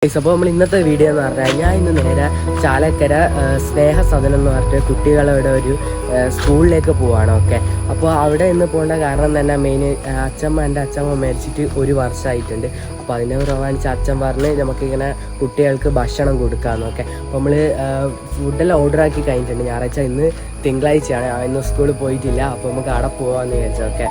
അപ്പോൾ നമ്മൾ ഇന്നത്തെ വീഡിയോ എന്ന് പറഞ്ഞാൽ ഞാൻ ഇന്ന് നേരെ ചാലക്കര സ്നേഹസദനം എന്ന് പറഞ്ഞിട്ട് കുട്ടികളുടെ ഒരു സ്കൂളിലേക്ക് പോവാണ്. ഓക്കെ, അപ്പോൾ അവിടെ ഇന്ന് പോകേണ്ട കാരണം തന്നെ മെയിൻ എൻ്റെ അച്ഛമ്മ മരിച്ചിട്ട് 1 വർഷമായിട്ടുണ്ട്. അപ്പോൾ അതിനെ പ്രമാണിച്ച് അച്ഛൻ പറഞ്ഞ് നമുക്കിങ്ങനെ കുട്ടികൾക്ക് ഭക്ഷണം കൊടുക്കാമെന്നൊക്കെ. അപ്പോൾ നമ്മൾ ഫുഡെല്ലാം ഓർഡറാക്കി കഴിഞ്ഞിട്ടുണ്ട്. ഞായറാഴ്ച ഇന്ന് തിങ്കളാഴ്ചയാണ്, ഇന്ന് സ്കൂളിൽ പോയിട്ടില്ല. അപ്പോൾ നമുക്ക് അവിടെ പോകാമെന്ന് വിചാരിച്ചു. ഓക്കെ,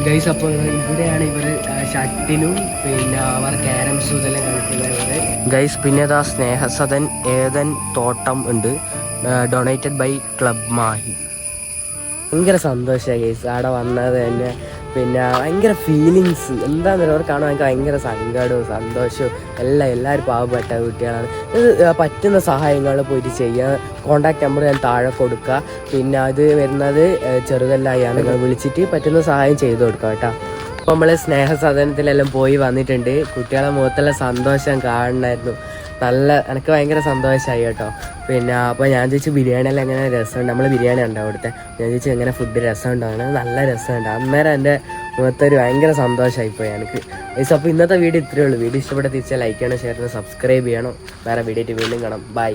ഗൈസ്, അപ്പോൾ ഇവിടെയാണ് ഇവർ ഷട്ടിലും പിന്നെ അവർ ക്യാരംസും ഇതെല്ലാം കളിക്കുന്നത്. ഗൈസ്, പിന്നെ അതാ സ്നേഹസദൻ ഏതൻ തോട്ടം ഉണ്ട്, ഡൊണേറ്റഡ് ബൈ ക്ലബ് മാഹി. ഭയങ്കര സന്തോഷമായി ഗൈസ് അവിടെ വന്നത് തന്നെ. പിന്നെ ഭയങ്കര ഫീലിങ്സ് എന്താണെന്ന് അവർ കാണാൻ എനിക്ക് ഭയങ്കര സങ്കടവും സന്തോഷവും എല്ലാവരും പാവപ്പെട്ട കുട്ടികളാണ്. ഇത് പറ്റുന്ന സഹായങ്ങൾ പോയിട്ട് ചെയ്യുക. കോൺടാക്ട് നമ്പർ ഞാൻ താഴെ കൊടുക്കുക. പിന്നെ അത് വരുന്നത് ചെറുകല്ലായാണ്, നിങ്ങൾ വിളിച്ചിട്ട് പറ്റുന്ന സഹായം ചെയ്തു കൊടുക്കുക കേട്ടോ. അപ്പോൾ നമ്മൾ സ്നേഹസദനത്തിലെല്ലാം പോയി വന്നിട്ടുണ്ട്. കുട്ടികളെ മുഖത്തുള്ള സന്തോഷം കാണണമായിരുന്നു. എനിക്ക് ഭയങ്കര സന്തോഷമായി കേട്ടോ. പിന്നെ അപ്പോൾ ഞാൻ ചോദിച്ചു ബിരിയാണിയെല്ലാം എങ്ങനെ രസമുണ്ട്, നമ്മൾ ബിരിയാണി ഉണ്ടാവും അവിടുത്തെ. ഞാൻ ചോദിച്ചു എങ്ങനെ ഫുഡ് രസമുണ്ടോ, അങ്ങനെ നല്ല രസമുണ്ട്. അന്നേരം എൻ്റെ മുഖത്തൊരു ഭയങ്കര സന്തോഷമായിപ്പോയി എനിക്ക്. അപ്പോൾ ഇന്നത്തെ വീഡിയോ ഇത്രയേ ഉള്ളൂ. വീഡിയോ ഇഷ്ടപ്പെട്ട തിരിച്ചാൽ ലൈക്ക് ചെയ്യണം, ഷെയർ ചെയ്യണം, സബ്സ്ക്രൈബ് ചെയ്യണം. വേറെ വീഡിയോ ആയിട്ട് വീണ്ടും കാണാം. ബൈ.